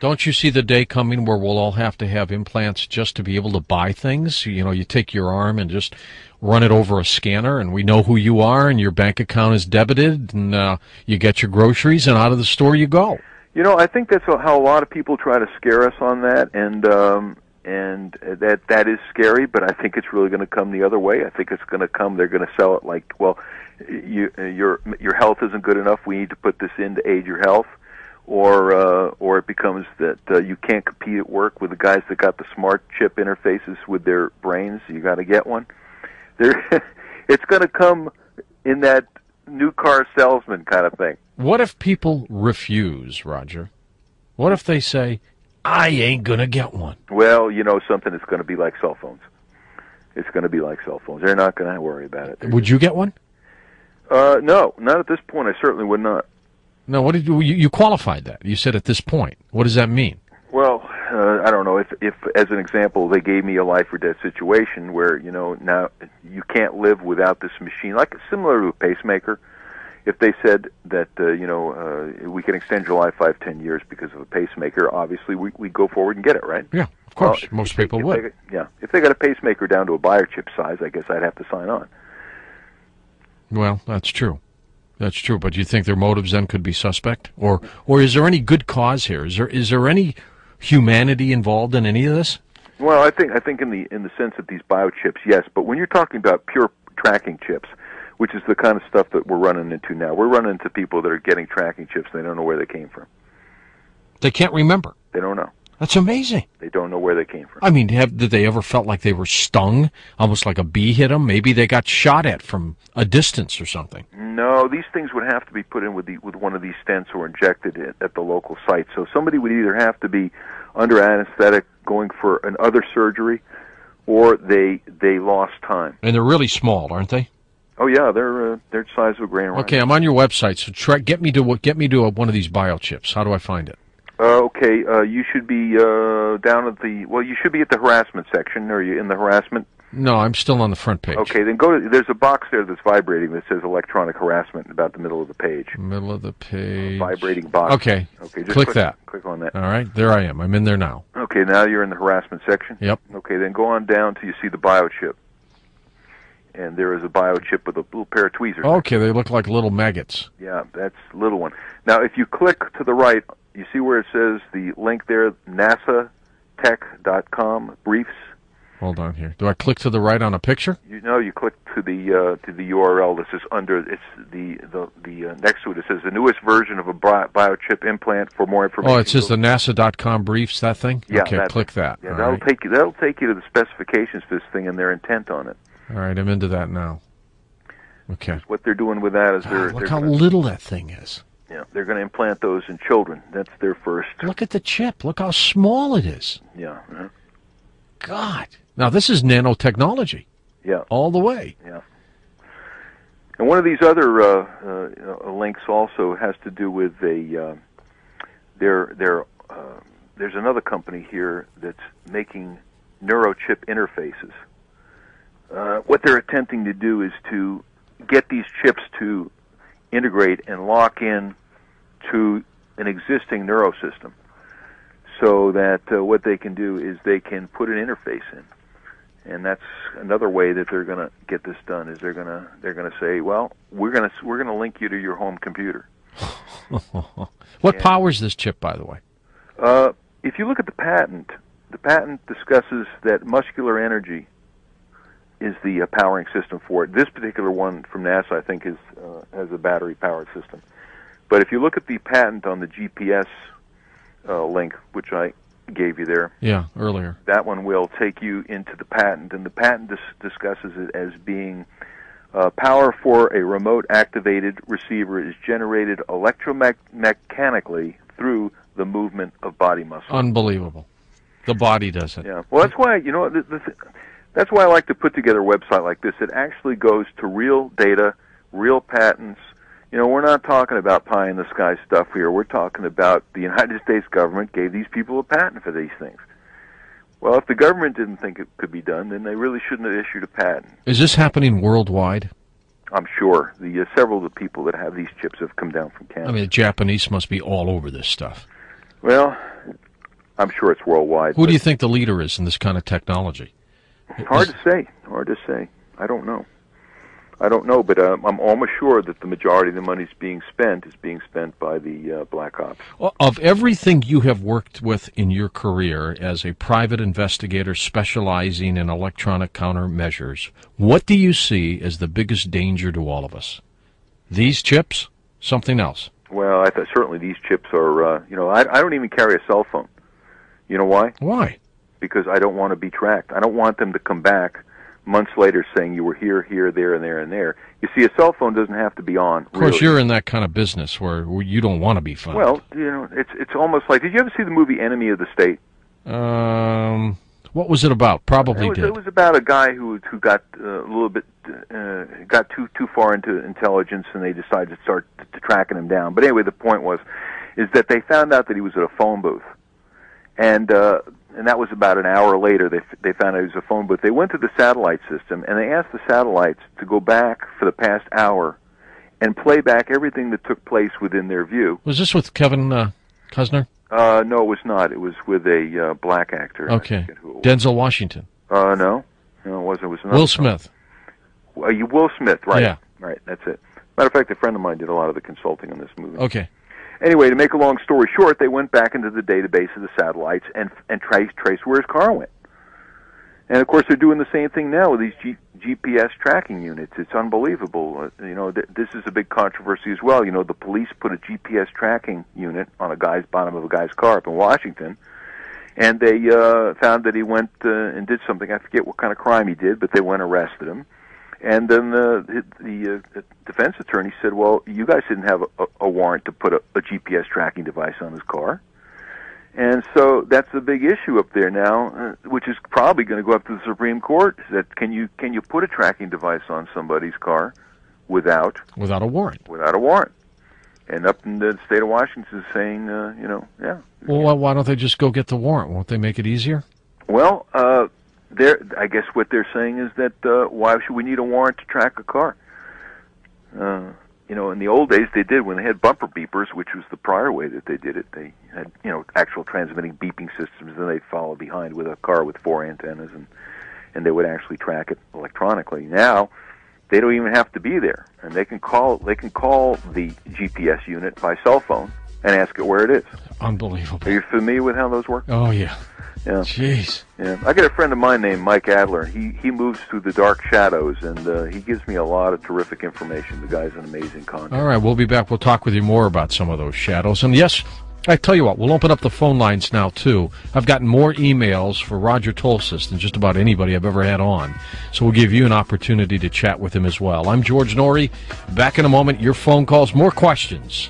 Don't you see the day coming where we'll all have to have implants just to be able to buy things? You know, you take your arm and just run it over a scanner, and we know who you are, and your bank account is debited, and you get your groceries, and out of the store you go. You know, I think that's how a lot of people try to scare us on that, and that is scary. But I think it's really going to come the other way. I think it's going to come. They're going to sell it like, well, your health isn't good enough. We need to put this in to aid your health. Or it becomes that you can't compete at work with the guys that got the smart chip interfaces with their brains. You got to get one. It's going to come in that new car salesman kind of thing. What if people refuse, Roger? What if they say, I ain't going to get one? Well, you know something, it's going to be like cell phones. It's going to be like cell phones. They're not going to worry about it. Would you get one? No, not at this point. I certainly would not. No, what did you qualified that? You said at this point. What does that mean? Well, I don't know. If as an example, they gave me a life or death situation where, you know, now you can't live without this machine, like similar to a pacemaker. If they said that, we can extend your life 5-10 years because of a pacemaker, obviously we go forward and get it, right? Yeah, of course. Most people would. If they got a pacemaker down to a biochip size, I guess I'd have to sign on. Well, that's true. That's true, but do you think their motives then could be suspect, or is there any good cause here? Is there any humanity involved in any of this? Well, I think in the sense of these biochips, yes. But when you're talking about pure tracking chips, which is the kind of stuff that we're running into now, we're running into people that are getting tracking chips and they don't know where they came from. They can't remember. They don't know. That's amazing. They don't know where they came from. I mean, did they ever felt like they were stung, almost like a bee hit them? Maybe they got shot at from a distance or something. No, these things would have to be put in with one of these stents or injected at the local site. So somebody would either have to be under anesthetic, going for another surgery, or they lost time. And they're really small, aren't they? Oh yeah, they're the size of a grain of rice. Okay, I'm on your website, so get me to one of these biochips. How do I find it? Okay, you should be down at you should be at the harassment section. Are you in the harassment? No, I'm still on the front page. Okay, then there's a box there that's vibrating that says electronic harassment about the middle of the page. Middle of the page. Vibrating box. Okay, just click that. Click on that. All right, there I am. I'm in there now. Okay, now you're in the harassment section? Yep. Okay, then go on down till you see the biochip. And there is a biochip with a little pair of tweezers. Okay, they look like little maggots. Yeah, that's a little one. Now, if you click to the right, you see where it says the link there, nasatech.com, briefs? Hold on here. Do I click to the right on a picture? You click to the URL that says next to it. It says the newest version of a biochip implant. For more information. Oh, it says the NASA.com briefs. That thing. Yeah. Okay, click that. Yeah, that'll take you to the specifications for this thing and their intent on it. All right, I'm into that now. Okay. What they're doing with that is look how little that thing is. Yeah, they're going to implant those in children. That's their first. Look at the chip. Look how small it is. Yeah. God. Now, this is nanotechnology. Yeah. All the way. Yeah. And one of these other links also has to do with there's another company here that's making neurochip interfaces. What they're attempting to do is to get these chips to integrate and lock in to an existing neurosystem, so that what they can do is they can put an interface in, and that's another way that they're going to get this done. Is they're going to say, well, we're going to link you to your home computer. What powers this chip, by the way? If you look at the patent discusses that muscular energy is the powering system for it. This particular one from NASA, I think, has a battery-powered system. But if you look at the patent on the GPS link, which I gave you there, earlier, that one will take you into the patent, and the patent discusses it as being power for a remote-activated receiver is generated electromechanically through the movement of body muscle. Unbelievable. The body does it. Yeah. Well, that's why that's why I like to put together a website like this. It actually goes to real data, real patents. We're not talking about pie-in-the-sky stuff here. We're talking about the United States government gave these people a patent for these things. Well, if the government didn't think it could be done, then they really shouldn't have issued a patent. Is this happening worldwide? I'm sure. Several of the people that have these chips have come down from Canada. I mean, the Japanese must be all over this stuff. Well, I'm sure it's worldwide. Who do you think the leader is in this kind of technology? Hard to say. Hard to say. I don't know. But I'm almost sure that the majority of the money is being spent by the Black Ops. Well, of everything you have worked with in your career as a private investigator specializing in electronic countermeasures, what do you see as the biggest danger to all of us? These chips? Something else? Well, certainly these chips are, I don't even carry a cell phone. You know why? Why? Because I don't want to be tracked. I don't want them to come back months later saying you were here, there, and there, and there. You see, a cell phone doesn't have to be on. Of course, you're in that kind of business where you don't want to be found. Well, it's almost like, did you ever see the movie Enemy of the State? What was it about? Probably did. It was about a guy who got a little bit got too far into intelligence, and they decided to start tracking him down. But anyway, the point is that they found out that he was at a phone booth, and that was about an hour later. They found out he was a phone booth. They went to the satellite system, and they asked the satellites to go back for the past hour and play back everything that took place within their view. Was this with Kevin Costner? No, it was not. It was with a black actor. Okay. Denzel Washington. No, it wasn't. It was another Will Smith. Will Smith, right? Yeah. Right, that's it. Matter of fact, a friend of mine did a lot of the consulting on this movie. Okay. Anyway, to make a long story short, they went back into the database of the satellites and traced where his car went. And of course, they're doing the same thing now with these GPS tracking units. It's unbelievable. This is a big controversy as well. The police put a GPS tracking unit on a guy's bottom of a guy's car up in Washington, and they found that he went and did something. I forget what kind of crime he did, but they went and arrested him. And then the defense attorney said, well, you guys didn't have a warrant to put a GPS tracking device on his car. And so that's the big issue up there now, which is probably going to go up to the Supreme Court, is that can you put a tracking device on somebody's car without a warrant? Without a warrant. And up in the state of Washington is saying, yeah. Well, why don't they just go get the warrant? Won't they make it easier? Well, I guess what they're saying is that why should we need a warrant to track a car? In the old days they did when they had bumper beepers, which was the prior way that they did it. They had, actual transmitting beeping systems, and they'd follow behind with a car with 4 antennas, and they would actually track it electronically. Now, they don't even have to be there, and they can call the GPS unit by cell phone and ask it where it is. Unbelievable. Are you familiar with how those work? Oh, yeah. Yeah. Jeez. Yeah. I got a friend of mine named Mike Adler. He moves through the dark shadows, and he gives me a lot of terrific information. The guy's an amazing contact. All right, we'll be back. We'll talk with you more about some of those shadows. And yes, I tell you what, we'll open up the phone lines now, too. I've gotten more emails for Roger Tolsis than just about anybody I've ever had on. So we'll give you an opportunity to chat with him as well. I'm George Norrie. Back in a moment, your phone calls, more questions.